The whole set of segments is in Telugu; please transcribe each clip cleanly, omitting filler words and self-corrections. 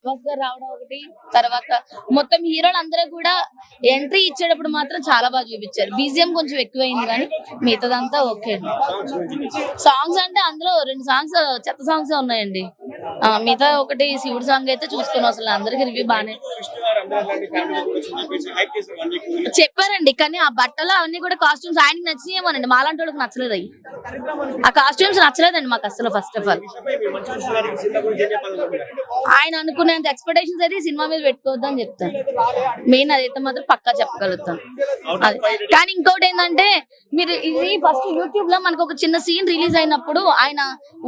ప్రభాస్ గారు రావడం ఒకటి, తర్వాత మొత్తం హీరోలు అందరూ కూడా ఎంట్రీ ఇచ్చేటప్పుడు మాత్రం చాలా బాగా చూపించారు. బీజిఎం కొంచెం ఎక్కువైంది కానీ మిగతాదంతా ఓకే అండి. సాంగ్స్ అంటే అందులో 2 సాంగ్స్ చెత్త సాంగ్స్ ఉన్నాయండి. మిగతా ఒకటి శివుడు సాంగ్ అయితే చూసుకుని అసలు అందరికి రివ్యూ బానే చెప్పారండి. కానీ ఆ బట్టలు అవన్నీ కూడా కాస్ట్యూమ్స్ ఆయనకి నచ్చినాయేమోనండి, మాలాంటి వాళ్ళకి నచ్చలేదు. అవి ఆ కాస్ట్యూమ్స్ నచ్చలేదండి మాకు అసలు. ఫస్ట్ ఆఫ్ ఆల్ ఆయన అనుకునేంత ఎక్స్పెక్టేషన్స్ అయితే ఈ సినిమా మీద పెట్టుకోవద్దని చెప్తాను. మెయిన్ అదైతే మాత్రం పక్కా చెప్పగలుగుతాను. అది కానీ ఇంకోటి ఏంటంటే, మీరు ఇది ఫస్ట్ యూట్యూబ్ లో మనకు ఒక చిన్న సీన్ రిలీజ్ అయినప్పుడు ఆయన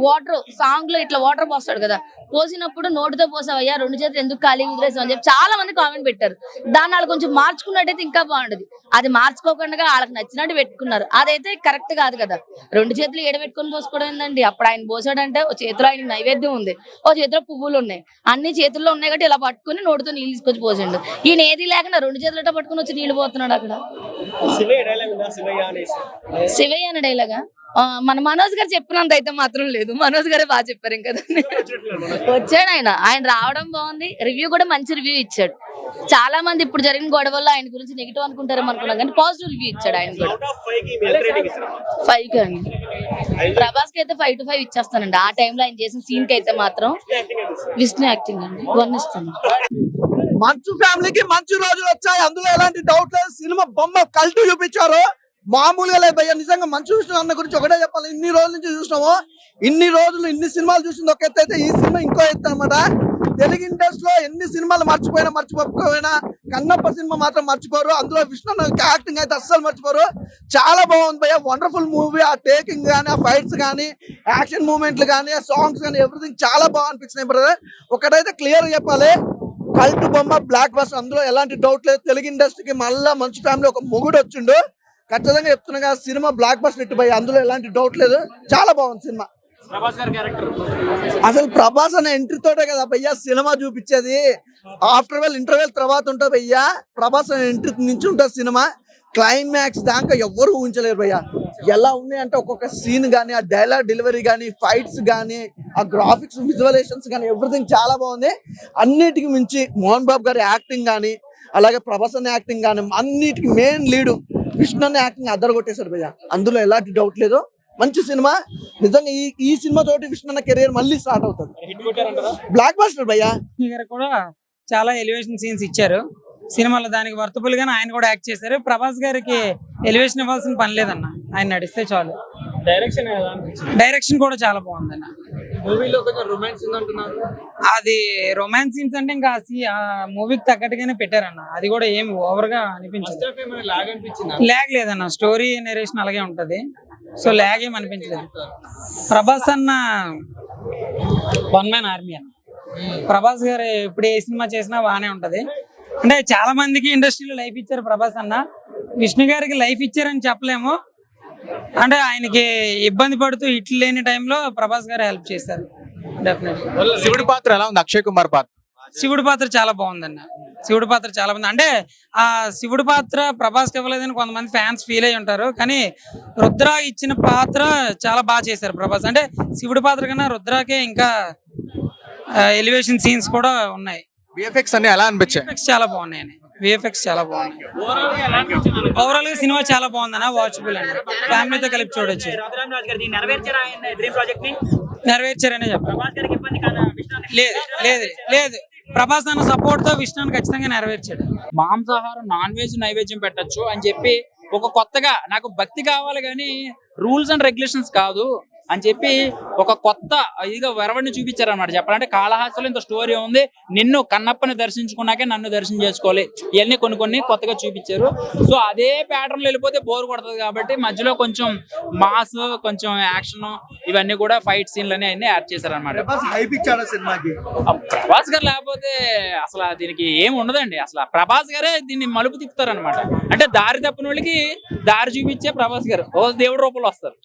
వాటర్ సాంగ్ లో ఇట్లా వాటర్ పోస్తాడు కదా, పోసినప్పుడు నోటితో పోసావయ్యా 2 చేతులు ఎందుకు ఖాళీ వదిలేసావు అని చెప్పి చాలా మంది కామెంట్ పెట్టారు. దాన్ని వాళ్ళు కొంచెం మార్చుకున్నట్టయితే ఇంకా బాగుండదు. అది మార్చుకోకుండా వాళ్ళకి నచ్చినట్టు పెట్టుకున్నారు. అదైతే కరెక్ట్ కాదు కదా. 2 చేతులు ఏడబెట్టుకొని పోసుకోవడం ఏంటండి. అప్పుడు ఆయన పోసాడంటే ఓ చేతిలో ఆయన నైవేద్యం ఉంది, ఓ చేతిలో పువ్వులు ఉన్నాయి, అన్ని చేతుల్లో ఉన్నాయి కాబట్టి ఇలా పట్టుకుని నోటితో నీళ్ళు తీసుకొచ్చి పోసిండు. ఈయన ఏది లేకుండా 2 చేతులతో పట్టుకుని వచ్చి నీళ్లు పోతున్నాడు అక్కడ. శివయ్య అనే డైలాగా మన మనోజ్ గారు చెప్పినంత అయితే మాత్రం లేదు. మనోజ్ గారే బాగా చెప్పారు. ఇంకా వచ్చాడు ఆయన రావడం బాగుంది. రివ్యూ కూడా మంచి రివ్యూ ఇచ్చాడు. చాలా మంది ఇప్పుడు జరిగిన గొడవల్లో ఆయన గురించి నెగిటివ్ అనుకుంటారేమో అనుకున్నాం కానీ పాజిటివ్ రివ్యూ ఇచ్చాడు ఆయన కూడా. 5 అండి. ప్రభాస్ కి అయితే 5 to 5 ఇచ్చేస్తానండి. ఆ టైంలో ఆయన చేసిన సీన్ కి అయితే మాత్రం విష్ణు యాక్టింగ్ అండి 1 ఇస్తాను. మంచు ఫ్యామిలీకి మంచి రోజులు వచ్చాయి, అందులో ఎలాంటి డౌట్ లేదు. సినిమా బొమ్మ కల్ట్ చూపించారు, మామూలుగా లేదు భయ్య. నిజంగా మంచు విష్ణు అన్న గురించి ఒకటే చెప్పాలి. ఇన్ని రోజుల నుంచి చూసినాము, ఇన్ని రోజులు ఇన్ని సినిమాలు చూసింది ఒక ఎత్తు అయితే, ఈ సినిమా ఇంకో ఎత్తు అనమాట. తెలుగు ఇండస్ట్రీలో ఎన్ని సినిమాలు మర్చిపోయినా కన్నప్ప సినిమా మాత్రం మర్చిపోరు. అందులో విష్ణు యాక్టింగ్ అయితే అస్సలు మర్చిపోరు. చాలా బాగుంది భయ్య, వండర్ఫుల్ మూవీ. ఆ టేకింగ్ కానీ, ఆ ఫైట్స్ కానీ, యాక్షన్ మూమెంట్లు కానీ, ఆ సాంగ్స్ కానీ, ఎవ్రీథింగ్ చాలా బాగా అనిపించినాయి బ్రదర్. ఒకటైతే క్లియర్ చెప్పాలి, కల్ట్ బొమ్మ బ్లాక్ బస్టర్, అందులో ఎలాంటి డౌట్ లేదు. తెలుగు ఇండస్ట్రీకి మళ్ళా మంచు ఫ్యామిలీ ఒక మొగుడు వచ్చిండు. ఖచ్చితంగా చెప్తున్నా కదా, సినిమా బ్లాక్ బస్టర్ ఇట్టు భయ్య, అందులో ఎలాంటి డౌట్ లేదు. చాలా బాగుంది సినిమా. అసలు ప్రభాస్ అనే ఎంట్రీ తోటే కదా భయ్యా సినిమా చూపించేది. ఆఫ్టర్ ఇంటర్వెల్ తర్వాత ఉంటుంది భయ్యా, ప్రభాస్ అనే ఎంట్రీ నుంచి ఉంటుంది సినిమా. క్లైమాక్స్ దాకా ఎవరు ఊహించలేరు భయ్యా. ఎలా ఉంది అంటే ఒక్కొక్క సీన్ కానీ, ఆ డైలాగ్ డెలివరీ కానీ, ఫైట్స్ కానీ, ఆ గ్రాఫిక్స్ విజువలైజేషన్స్ కానీ, ఎవ్రీథింగ్ చాలా బాగుంది. అన్నిటికి మించి మోహన్ బాబు గారి యాక్టింగ్ కానీ, అలాగే ప్రభాస్ అనే యాక్టింగ్ కానీ, అన్నిటికి మెయిన్ లీడు విష్ణు అనే యాక్టింగ్ అద్దరు కొట్టేశారు భయ్యా. అందులో ఎలాంటి డౌట్ లేదు. మంచి సినిమా నిజంగా. ఈ సినిమా తోటి విష్ణు అన్న కెరీర్ మళ్ళీ స్టార్ట్ అవుతుంది. బ్లాక్ బస్టర్ భయ్యా. కూడా చాలా ఎలివేషన్ సీన్స్ ఇచ్చారు సినిమాలో, దానికి వర్తబుల్ గానే ఆయన కూడా యాక్ట్ చేశారు. ప్రభాస్ గారికి ఎలివేషన్ ఇవ్వాల్సిన పని లేదన్న, ఆయన నడిస్తే చాలు. డైరెక్షన్ కూడా చాలా బాగుందన్న. మూవీలో కొంచెం రొమాన్స్ ఉందంటున్నారు. అది రొమాన్స్ సీన్స్ అంటే ఇంకా ఆ మూవీకి తగ్గట్టుగానే పెట్టారన్న. అది కూడా ఏమి ఓవర్ గా అనిపించింది. లాగ్ లేదన్న, స్టోరీ నెరేషన్ అలాగే ఉంటది. సో లాగ్ ఏం అనిపించలేదు. ప్రభాస్ అన్న వన్ మ్యాన్ ఆర్మీ అన్న. ప్రభాస్ గారు ఇప్పుడు ఏ సినిమా చేసినా బాగానే ఉంటది. అంటే చాలా మందికి ఇండస్ట్రీలో లైఫ్ ఇచ్చారు ప్రభాస్ అన్న. విష్ణు గారికి లైఫ్ ఇచ్చారని చెప్పలేము. అంటే ఆయనకి ఇబ్బంది పడుతూ హిట్లు లేని టైంలో ప్రభాస్ గారు హెల్ప్ చేశారు. డెఫినెట్లీ. శివుడి పాత్ర ఎలా ఉంది? అక్షయ్ కుమార్ పాత్ర, శివుడి పాత్ర చాలా బాగుందన్న. శివుడి పాత్ర చాలా బాగుంది. అంటే ఆ శివుడి పాత్ర ప్రభాస్కి ఇవ్వలేదని కొంతమంది ఫ్యాన్స్ ఫీల్ అయి ఉంటారు, కానీ రుద్ర ఇచ్చిన పాత్ర చాలా బాగా చేశారు ప్రభాస్. అంటే శివుడి పాత్ర కన్నా రుద్రకే ఇంకా ఎలివేషన్ సీన్స్ కూడా ఉన్నాయి. విఎఫ్ఎక్స్ అన్ని ఎలా అనిపించాయి? చాలా బాగున్నాయి. విఎఫ్ఎక్స్ చాలా బాగున్నాయి. ఓవరాల్ గా సినిమా చాలా బాగుందన్న, వాచబుల్ అండి, ఫ్యామిలీతో కలిపి చూడొచ్చు. నెరవేర్చారనే చెప్పారు. లేదు లేదు లేదు, ప్రభాస్ అన్న సపోర్ట్ తో విష్ణుని ఖచ్చితంగా నెరవేర్చాడు. మాంసాహారం నాన్ వెజ్ నైవేద్యం పెట్టచ్చు అని చెప్పి ఒక కొత్తగా, నాకు భక్తి కావాలి కానీ రూల్స్ అండ్ రెగ్యులేషన్స్ కాదు అని చెప్పి ఒక కొత్త ఇదిగా వెరవడిని చూపించారన్నమాట. చెప్పాలంటే కాళహాస్తిలో ఇంత స్టోరీ ఉంది, నిన్ను కన్నప్పని దర్శించుకున్నాకే నన్ను దర్శనం చేసుకోవాలి, ఇవన్నీ కొన్ని కొత్తగా చూపించారు. సో అదే ప్యాటర్న్ వెళ్ళిపోతే బోర్ కొడుతుంది కాబట్టి మధ్యలో కొంచెం మాస్, కొంచెం యాక్షన్, ఇవన్నీ కూడా ఫైట్ సీన్లు అన్ని యాడ్ చేశారన్నమాట. ప్రభాస్ గారు లేకపోతే అసలు దీనికి ఏమి ఉండదండి. అసలు ప్రభాస్ గారే దీన్ని మలుపు తిప్పుతారనమాట. అంటే దారి తప్పిన వాళ్ళకి దారి చూపించే ప్రభాస్ గారు ఓ దేవుడి రూపంలో వస్తారు.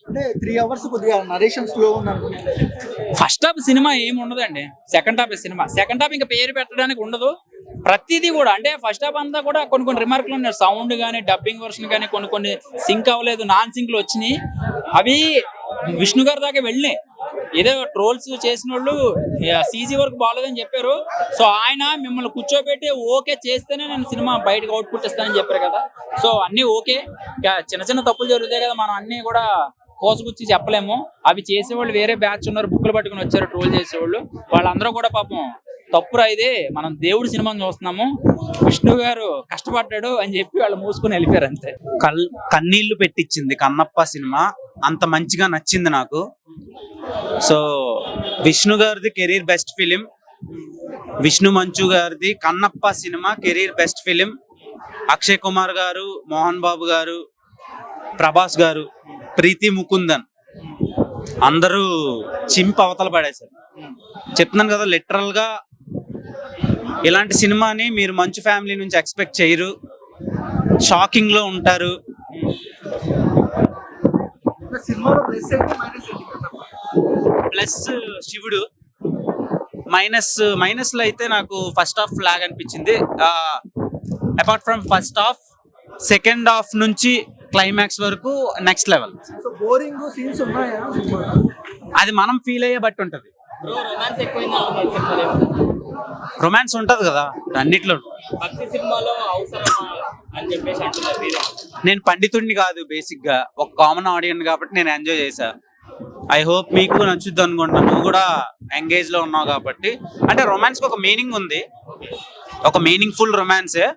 ఫస్ట్ హాఫ్ సినిమా ఏమి ఉండదండి. Second half cinema, second half ఇంకా పేరు పెట్టడానికి ఉండదు. ప్రతిదీ కూడా అంటే ఫస్ట్ హాఫ్ అంతా కూడా కొన్ని రిమార్కులు ఉన్నాయి. సౌండ్ కానీ, డబ్బింగ్ వర్షన్ కానీ కొన్ని సింక్ అవ్వలేదు, నాన్ సింక్లు వచ్చినాయి. అవి విష్ణు గారి దాకా వెళ్ళినాయి. ఏదో ట్రోల్స్ చేసిన వాళ్ళు సీజీ వర్క్ బాగాలేదని చెప్పారు. సో ఆయన మిమ్మల్ని కూర్చోబెట్టి ఓకే చేస్తేనే నేను సినిమా బయటకు అవుట్పుట్ ఇస్తానని చెప్పారు కదా. సో అన్ని ఓకే, చిన్న చిన్న తప్పులు జరుగుతాయి కదా, మనం అన్ని కూడా కోసగుచ్చి చెప్పలేము. అవి చేసేవాళ్ళు వేరే బ్యాచ్ ఉన్నారు, బుక్కులు పట్టుకుని వచ్చారు ట్రోల్ చేసేవాళ్ళు. వాళ్ళందరూ కూడా పాపం తప్పురా ఇది, మనం దేవుడి సినిమాని చూస్తున్నాము, విష్ణు గారు కష్టపడ్డాడు అని చెప్పి వాళ్ళు మూసుకుని వెళ్ళిపోయారు అంతే. కన్నీళ్లు పెట్టించింది కన్నప్ప సినిమా, అంత మంచిగా నచ్చింది నాకు. సో విష్ణు గారిది కెరీర్ బెస్ట్ ఫిలిం, విష్ణు మంచు గారిది Kannappa cinema career best film. Akshay Kumar గారు, మోహన్ బాబు గారు, ప్రభాస్ గారు, ప్రీతి ముకుందన్ అందరూ చింపి అవతల పడేశారు. చెప్తున్నాను కదా, లిటరల్ గా ఇలాంటి సినిమాని మీరు మంచు ఫ్యామిలీ నుంచి ఎక్స్పెక్ట్ చేయరు, షాకింగ్ లో ఉంటారు. ప్లస్ శివుడు మైనస్ లో అయితే నాకు ఫస్ట్ హాఫ్ లాగ్ అనిపించింది. Apart from first half, second half నుంచి క్లైమాక్స్ వరకు నెక్స్ట్ లెవెల్. బోరింగ్ సీన్స్ ఉన్నాయా? అది మనం ఫీల్ అయ్యే బట్టి ఉంటది. రొమాన్స్ ఉంటది కదా అన్నిట్లో. నేను పండితుడిని కాదు, బేసిక్ గా ఒక కామన్ ఆడియన్స్ కాబట్టి నేను ఎంజాయ్ చేశా. ఐ హోప్ మీకు నచ్చుద్ది అనుకుంటా, నువ్వు కూడా ఎంగేజ్ లో ఉన్నావు కాబట్టి. అంటే రొమాన్స్ కి ఒక మీనింగ్ ఉంది, ఒక మీనింగ్ఫుల్ రొమాన్సే.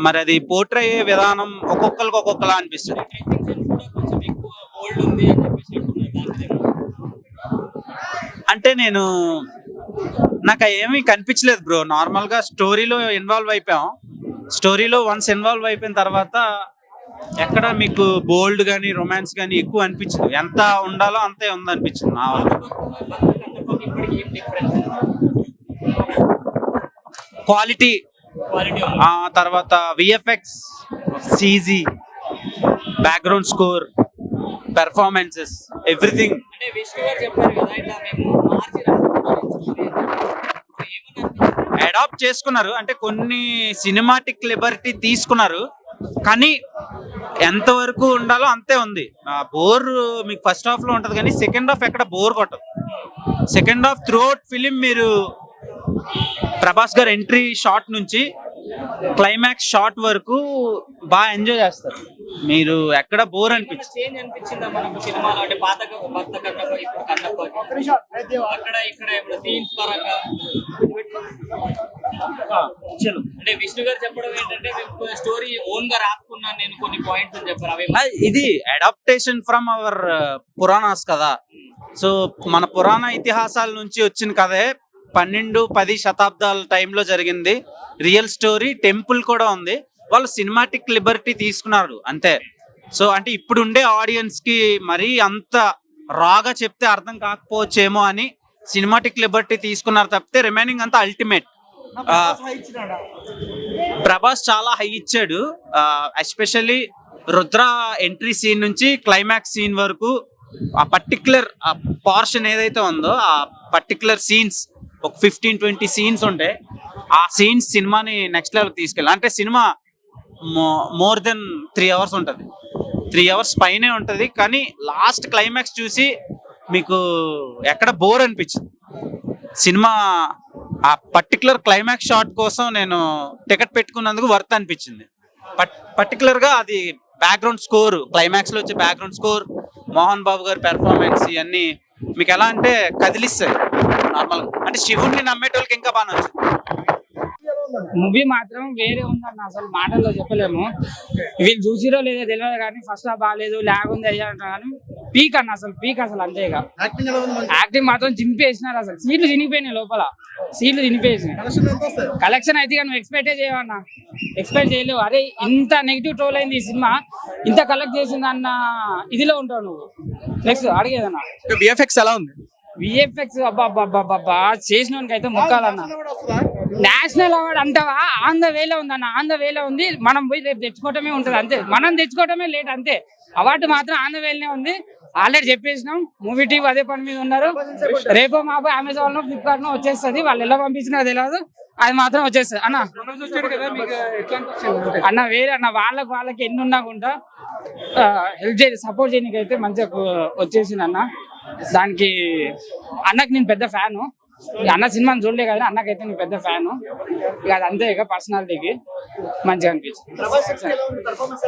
మరి అది పోర్ట్రే అయ్యే విధానం ఒక్కొక్కరికి ఒక్కొక్కలా అనిపిస్తుంది. అంటే నాకు ఏమీ కనిపించలేదు బ్రో. నార్మల్ గా స్టోరీలో ఇన్వాల్వ్ అయిపోయాం. స్టోరీలో వన్స్ ఇన్వాల్వ్ అయిపోయిన తర్వాత ఎక్కడ మీకు బోల్డ్ గానీ రొమాన్స్ గానీ ఎక్కువ అనిపించదు. ఎంత ఉండాలో అంతే ఉంది అనిపించింది నా వల్ల. క్వాలిటీ, తర్వాత VFX, CG, background score, performances, everything. Adapt చేసుకున్నారు, అంటే కొన్ని సినిమాటిక్ లిబర్టీ తీసుకున్నారు, కానీ ఎంతవరకు ఉండాలో అంతే ఉంది. బోర్ మీకు ఫస్ట్ హాఫ్ లో ఉంటది కానీ సెకండ్ హాఫ్ ఎక్కడ బోర్ కొట్టదు. Second half through out film మీరు ప్రభాస్ గారు ఎంట్రీ షాట్ నుంచి క్లైమాక్స్ షాట్ వరకు బాగా ఎంజాయ్ చేస్తారు. మీరు ఎక్కడ బోర్ అనిపించింది. విష్ణు గారు చెప్పడం ఏంటంటే స్టోరీ ఓన్ గా రాసుకున్నాను నేను కొన్ని పాయింట్స్ అని చెప్పారు. ఇది అడాప్టేషన్ ఫ్రమ్ అవర్ పురాణాస్ కదా. సో మన పురాణ ఇతిహాసాల నుంచి వచ్చిన కథే 12-10 శతాబ్దాల టైంలో జరిగింది. రియల్ స్టోరీ, టెంపుల్ కూడా ఉంది. వాళ్ళు సినిమాటిక్ లిబర్టీ తీసుకున్నారు అంతే. సో అంటే ఇప్పుడు ఉండే ఆడియన్స్ కి మరీ అంత రాగా చెప్తే అర్థం కాకపోవచ్చేమో అని సినిమాటిక్ లిబర్టీ తీసుకున్నారు తప్పితే రిమైనింగ్ అంతా అల్టిమేట్. ప్రభాస్ చాలా హై ఇచ్చాడు. ఎస్పెషల్లీ రుద్ర ఎంట్రీ సీన్ నుంచి క్లైమాక్స్ సీన్ వరకు ఆ పర్టికులర్ పోర్షన్ ఏదైతే ఉందో ఆ పర్టికులర్ సీన్స్ ఒక 15-20 సీన్స్ ఉంటాయి. ఆ సీన్స్ సినిమాని నెక్స్ట్ లెవెల్ తీసుకెళ్ళి, అంటే సినిమా మోర్ దెన్ 3 hours ఉంటుంది, 3 hours పైనే ఉంటుంది. కానీ లాస్ట్ క్లైమాక్స్ చూసి మీకు ఎక్కడ బోర్ అనిపించింది. సినిమా ఆ పర్టికులర్ క్లైమాక్స్ షాట్ కోసం నేను టికెట్ పెట్టుకున్నందుకు వర్త్ అనిపించింది. పర్టికులర్ గా అది బ్యాక్గ్రౌండ్ స్కోర్, క్లైమాక్స్ లో వచ్చే బ్యాక్గ్రౌండ్ స్కోర్, మోహన్ బాబు గారి పెర్ఫార్మెన్స్, ఇవన్నీ మీకు ఎలా అంటే కదిలిస్తాయి. నార్మల్ అంటే శివుడిని నమ్మేటోళ్ళకి ఇంకా బాగా నచ్చింది. మూవీ మాత్రం వేరే ఉందన్న, అసలు మాటల్లో చెప్పలేము. వీళ్ళు చూసిరో లేదో తెలియదు కానీ ఫస్ట్ హాఫ్ బాగాలేదు, ల్యాగ్ ఉంది అయ్యా అంటారు కానీ పీక్ అన్న, అసలు పీక్ అసలు అంతేగా. యాక్టింగ్ మాత్రం చింపేసినారు, అసలు సీట్లు తినిపోయినాయి, లోపల సీట్లు తినిపేసినాయి. కలెక్షన్ అయితే కానీ ఎక్స్పెక్టే చేయవన్నా, ఎక్స్పెక్ట్ చేయలేవు. అరే ఇంత నెగిటివ్ ట్రోల్ అయింది ఈ సినిమా, ఇంత కలెక్ట్ చేసింది అన్న ఇదిలో ఉంటావు నువ్వు. నెక్స్ట్ అడిగేదన్నా విఎఫ్ఎక్స్ ఎలా ఉంది? విఎఫ్ఎక్స్ అబ్బా చేసినోనికి అయితే ముక్కాలన్న. నేషనల్ అవార్డు అంటావా? ఆన్ ద వేలో ఉందన్న, ఆన్ ద వేలో ఉంది. మనం పోయి రేపు తెచ్చుకోవటమే ఉంటది అంతే, మనం తెచ్చుకోవటమే లేట్ అంతే. అవార్డు మాత్రం ఆన్ ద వేలోనే ఉంది. ఆల్రెడీ చెప్పేసినాం, మూవీ టీం అదే పని మీద ఉన్నారు. రేపో మాపో అమెజాన్ లో, ఫ్లిప్కార్ట్ లో వచ్చేస్తుంది. వాళ్ళు ఎలా పంపించినా తెలియదు, అది మాత్రం వచ్చేస్తుంది అన్న. అన్న వేరే అన్న, వాళ్ళకి ఎన్ని ఉన్నా కూడా హెల్ప్ చేసి సపోర్ట్ చేయడానికి అయితే మంచిగా వచ్చేసింది అన్న. దానికి అన్నకి నేను పెద్ద ఫ్యాను. అన్న సినిమాని చూడలే కదా, అన్నకైతే నేను పెద్ద ఫ్యాను. ఇక అది అంతే, ఇక పర్సనాలిటీకి మంచిగా అనిపించింది.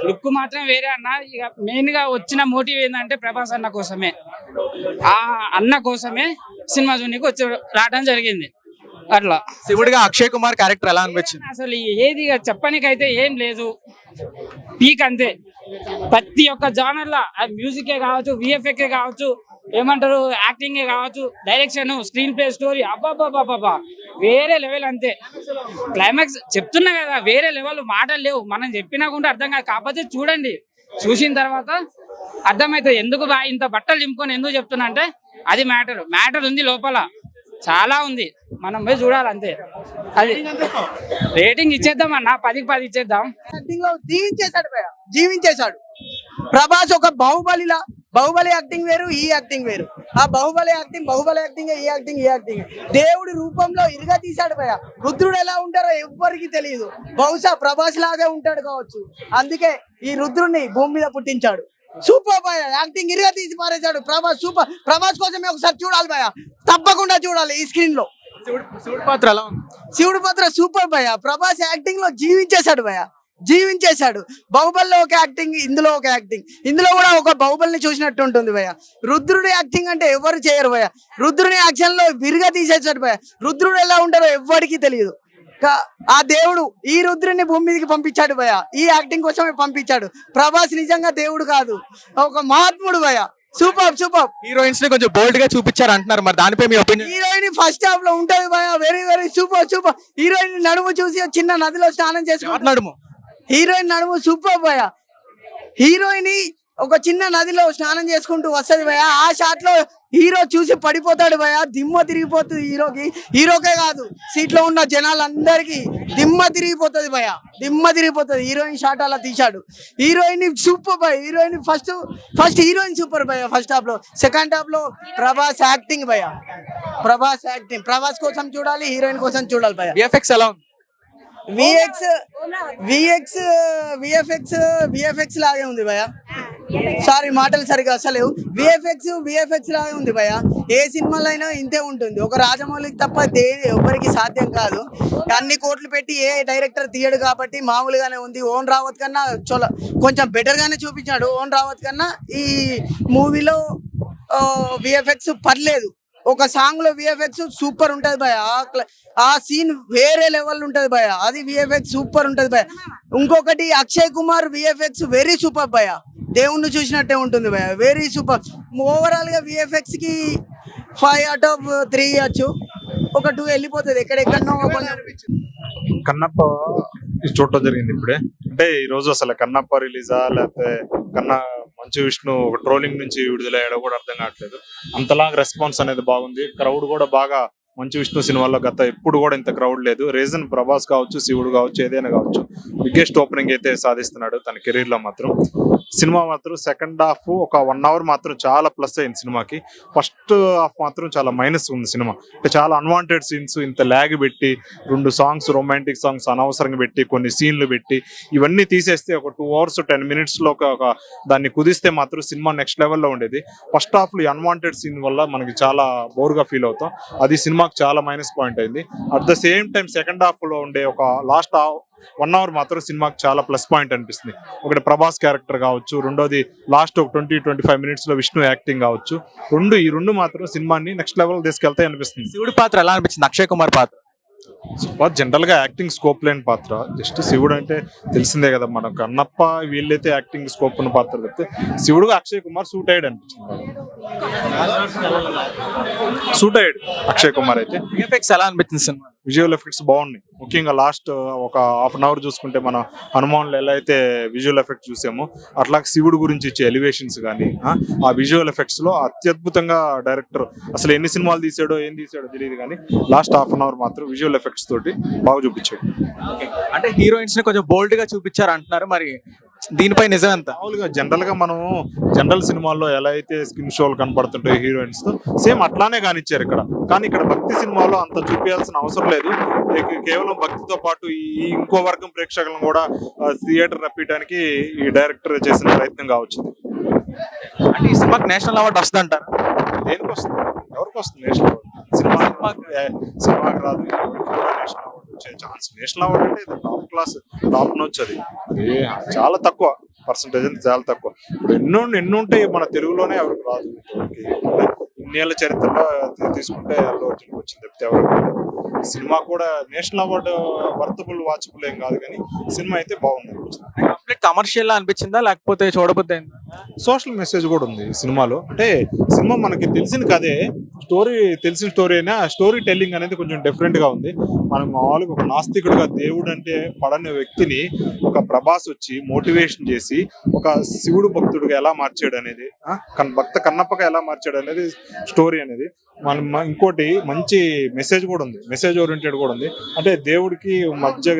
లుక్ మాత్రం వేరే అన్న. ఇక మెయిన్ గా వచ్చిన మోటివ్ ఏంటంటే ప్రభాస్ అన్న కోసమే, ఆ అన్న కోసమే సినిమా చూడడానికి వచ్చి రావడం జరిగింది. అట్లా శివుడిగా అక్షయ్ కుమార్ క్యారెక్టర్ ఎలా అనిపించింది? అసలు ఏది చెప్పనికైతే ఏం లేదు, పీక్ అంతే. ప్రతి ఒక్క జానర్ లా మ్యూజికే కావచ్చు, విఎఫ్ఎక్ఏ కావచ్చు, ఏమంటారు యాక్టింగే కావచ్చు, డైరెక్షన్, స్క్రీన్ ప్లే, స్టోరీ, అబ్బాబాబాబా వేరే లెవెల్ అంతే. క్లైమాక్స్ చెప్తున్నా కదా, వేరే లెవెల్, మాటలు లేవు. మనం చెప్పినా కూడా అర్థం కాదు. కాకపోతే చూడండి, చూసిన తర్వాత అర్థమవుతుంది ఎందుకు ఇంత బట్టలు చింపుకొని ఎందుకు చెప్తున్నా అంటే అది మ్యాటర్ ఉంది లోపల, చాలా ఉంది. మనం పోయి చూడాలి అంతే. అది రేటింగ్ ఇచ్చేద్దాం అన్న, 10కి 10 ఇచ్చేద్దాం. జీవించేశాడు ప్రభాస్. ఒక బాహుబలి యాక్టింగ్ వేరు, ఈ యాక్టింగ్ వేరు. ఆ బాహుబలి యాక్టింగ్, ఈ యాక్టింగ్ దేవుడి రూపంలో ఇరుగా తీశాడు భయ. రుద్రుడు ఎలా ఉంటారో ఎవ్వరికి తెలియదు. బహుశా ప్రభాస్ లాగే ఉంటాడు కావచ్చు, అందుకే ఈ రుద్రుడిని భూమి మీద పుట్టించాడు. సూపర్ భయ, యాక్టింగ్ ఇరుగా తీసి పారేశాడు ప్రభాస్. సూపర్. ప్రభాస్ కోసమే ఒకసారి చూడాలి భయ, తప్పకుండా చూడాలి ఈ స్క్రీన్ లో. శివుడి పాత్ర ఎలా ఉంది? శివుడి పాత్ర సూపర్ భయ. ప్రభాస్ యాక్టింగ్ లో జీవించేశాడు భయ, జీవించేశాడు. బాహుబలిలో ఒక యాక్టింగ్, ఇందులో ఒక యాక్టింగ్. ఇందులో కూడా ఒక బాహుబలిని చూసినట్టు ఉంటుంది భయ. రుద్రుడి యాక్టింగ్ అంటే ఎవరు చేయరు భయ. రుద్రుని యాక్షన్ లో విరిగా తీసేసాడు భయ. రుద్రుడు ఎలా ఉంటారో ఎవ్వరికి తెలియదు. ఆ దేవుడు ఈ రుద్రుని భూమి మీదకి పంపించాడు భయ, ఈ యాక్టింగ్ కోసమే పంపించాడు. ప్రభాస్ నిజంగా దేవుడు కాదు, ఒక మహాత్ముడు భయ. సూపర్. హీరోయిన్స్ ని కొంచెం బోల్డ్ గా చూపించారు అంటున్నారు, మరి దానిపై మీ ఒపీనియన్? హీరోయిన్ ఫస్ట్ హాఫ్ లో ఉంటది భయ, వెరీ సూపర్. హీరోయిన్ నడుము చూసి చిన్న నదిలో స్నానం చేసుకుంటాడు. నడుము హీరోయిన్ నడుము సూపర్ భయ. హీరోయిన్ ఒక చిన్న నదిలో స్నానం చేసుకుంటూ వస్తది భయ. ఆ షాట్ లో హీరో చూసి పడిపోతాడు భయ, దిమ్మ తిరిగిపోతుంది హీరోకే కాదు, సీట్ లో ఉన్న జనాలందరికీ దిమ్మ తిరిగిపోతుంది భయ, దిమ్మ తిరిగిపోతుంది. హీరోయిన్ షాట్ అలా తీశాడు. హీరోయిన్ సూపర్ భయ. హీరోయిన్ ఫస్ట్ హీరోయిన్ సూపర్ భయ ఫస్ట్ హాఫ్ లో. సెకండ్ హాఫ్ లో ప్రభాస్ యాక్టింగ్ భయ, ప్రభాస్ యాక్టింగ్. ప్రభాస్ కోసం చూడాలి, హీరోయిన్ కోసం చూడాలి భయ. విఎఫ్ఎక్స్ ఎలా ఉంది? విఎఫ్ఎక్స్ లాగే ఉంది భయ. సారీ, మాటలు సరిగా అసలు. విఎఫ్ఎక్స్ లాగే ఉంది భయ. ఏ సినిమాలో అయినా ఇంతే ఉంటుంది. ఒక రాజమౌళికి తప్ప ఎవరికి సాధ్యం కాదు. అన్ని కోట్లు పెట్టి ఏ డైరెక్టర్ తీయడు కాబట్టి మామూలుగానే ఉంది. ఓన్ రావత్ కన్నా కొంచెం బెటర్ గానే చూపించాడు. ఓన్ రావత్ కన్నా ఈ మూవీలో విఎఫ్ఎక్స్ పర్లేదు. ఒక సాంగ్ లో విఎఫ్ఎక్స్ సూపర్ ఉంటది భయ. ఆ సీన్ వేరే లెవెల్ ఉంటది భయ. అది విఎఫ్ఎక్స్ సూపర్ ఉంటది భయ. ఇంకొకటి Akshay Kumar VFX very super భయ. దేవుణ్ణి చూసినట్టే ఉంటుంది భయ, వెరీ సూపర్. ఓవరాల్ గా విఎఫ్ఎక్స్ కి 5/3 ఇవ్వచ్చు. ఒక 2 వెళ్ళిపోతుంది ఎక్కడెక్కడనో. కన్నప్ప చూడటం జరిగింది ఇప్పుడే. అంటే ఈ రోజు అసలు కన్నప్ప రిలీజా లేకపోతే మంచు విష్ణు ఒక ట్రోలింగ్ నుంచి విడుదలయ్యాడో కూడా అర్థం కావట్లేదు. అంతలాగా రెస్పాన్స్ అనేది బాగుంది. క్రౌడ్ కూడా బాగా మంచు విష్ణు సినిమాల్లో ఎప్పుడు కూడా ఇంత క్రౌడ్ లేదు. రీజన్ ప్రభాస్ కావచ్చు, శివుడు కావచ్చు, ఏదైనా కావచ్చు, బిగ్గెస్ట్ ఓపెనింగ్ అయితే సాధిస్తున్నాడు తన కెరీర్ లో మాత్రం. సినిమా మాత్రం సెకండ్ హాఫ్ ఒక 1 hour మాత్రం చాలా ప్లస్ అయింది సినిమాకి. ఫస్ట్ హాఫ్ మాత్రం చాలా మైనస్ ఉంది సినిమా. అంటే చాలా అన్వాంటెడ్ సీన్స్, ఇంత ల్యాగ్ పెట్టి 2 సాంగ్స్, రొమాంటిక్ సాంగ్స్ అనవసరంగా పెట్టి, కొన్ని సీన్లు పెట్టి, ఇవన్నీ తీసేస్తే ఒక 2 hours 10 minutes లో దాన్ని కుదిస్తే మాత్రం సినిమా నెక్స్ట్ లెవెల్లో ఉండేది. ఫస్ట్ హాఫ్ లో అన్వాంటెడ్ సీన్ వల్ల మనకి చాలా బోర్గా ఫీల్ అవుతాం. అది సినిమాకి చాలా మైనస్ పాయింట్ అయింది. At the same time second half లో ఉండే ఒక లాస్ట్ 1 hour మాత్రం సినిమాకి చాలా ప్లస్ పాయింట్ అనిపిస్తుంది. ఒకటి ప్రభాస్ క్యారెక్టర్ కావచ్చు, రెండోది లాస్ట్ ఒక 20-25 minutes లో విష్ణు యాక్టింగ్ కావచ్చు. ఈ రెండు మాత్రం సినిమాని నెక్స్ట్ లెవెల్ తీసుకెళ్తాయి అనిపిస్తుంది. శివుడి పాత్ర ఎలా అనిపించింది? అక్షయ్ కుమార్ పాత్ర జనరల్ గా యాక్టింగ్ స్కోప్ లేని పాత్ర. జస్ట్ శివుడు అంటే తెలిసిందే కదా మనకు. అన్నప్ప వీళ్ళైతే యాక్టింగ్ స్కోప్ ఉన్న పాత్ర చెప్తే శివుడుగా అక్షయ్ కుమార్ సూట్ అయ్యాడు అనిపించింది. సూట్ అయ్యాడు అక్షయ్ కుమార్ అయితే. విఎఫ్ఎక్స్ ఎలా అనిపించింది సినిమా? విజువల్ ఎఫెక్ట్స్ బాగున్నాయి. ముఖ్యంగా లాస్ట్ ఒక 1/2 hour చూసుకుంటే మన హనుమాన్లో ఎలా అయితే విజువల్ ఎఫెక్ట్స్ చూసామో అట్లా శివుడు గురించి ఇచ్చే ఎలివేషన్స్ కానీ ఆ విజువల్ ఎఫెక్ట్స్ లో అత్యద్భుతంగా డైరెక్టర్ అసలు ఎన్ని సినిమాలు తీసాడో ఏం తీసాడో తెలియదు కానీ లాస్ట్ 1/2 hour మాత్రం విజువల్ ఎఫెక్ట్స్ తోటి బాగా చూపించాడు. అంటే హీరోయిన్స్ ని కొంచెం బోల్డ్ గా చూపించారు అంటున్నారు, మరి దీనిపై నిజం ఎంత? మామూలుగా జనరల్ గా మనం జనరల్ సినిమాల్లో ఎలా అయితే స్కిన్ షోలు కనపడుతుంటాయి హీరోయిన్స్ తో, సేమ్ అట్లానే కానిచ్చారు ఇక్కడ. కానీ ఇక్కడ భక్తి సినిమాలో అంత చూపించాల్సిన అవసరం లేదు. కేవలం భక్తితో పాటు ఈ ఇంకో వర్గం ప్రేక్షకులను కూడా థియేటర్ రప్పించడానికి ఈ డైరెక్టర్ చేసిన ప్రయత్నం కావచ్చు. అంటే ఈ సినిమాకి నేషనల్ అవార్డు వస్తుంది అంటారు. దేనికి వస్తుంది, ఎవరికి వస్తుంది నేషనల్ అవార్డు? సినిమాకి రాదు, ఎవరికి కూడా నేషనల్ అవార్డు వచ్చే ఛాన్స్. నేషనల్ అవార్డు అంటే ఇది టాప్ క్లాస్, టాప్ నొచ్చు. అది చాలా తక్కువ పర్సంటేజ్, అంటే చాలా తక్కువ. ఇప్పుడు ఎన్నో ఉంటాయి మన తెలుగులోనే, ఎవరికి రాదు. ఇంతవరకు ఇన్నేళ్ల చరిత్రలో తీసుకుంటే అల్లు అర్జున్కి వచ్చింది తప్పితే ఎవరికి రాదు. సినిమా కూడా నేషనల్ అవార్డు వర్తబుల్ వాచబుల్ ఏం కాదు, కానీ సినిమా అయితే బాగుంది. కంప్లీట్ కమర్షియల్ లా అనిపించిందా లేకపోతే చూడబుద్ది అయిందా? సోషల్ మెసేజ్ కూడా ఉంది ఈ సినిమాలో. అంటే సినిమా మనకి తెలిసిన కదే, తెలిసిన స్టోరీ అయినా స్టోరీ టెల్లింగ్ అనేది కొంచెం డిఫరెంట్ గా ఉంది. మనం మామూలుగా ఒక నాస్తికుడిగా దేవుడు అంటే పడని వ్యక్తిని ఒక ప్రభాస్ వచ్చి మోటివేషన్ చేసి ఒక శివుడు భక్తుడిగా ఎలా మార్చాడు అనేది, భక్త కన్నప్పగా ఎలా మార్చాడు అనేది స్టోరీ అనేది. మనం ఇంకోటి మంచి మెసేజ్ కూడా ఉంది, మెసేజ్ ఓరియంటెడ్ కూడా ఉంది. అంటే దేవుడికి మధ్య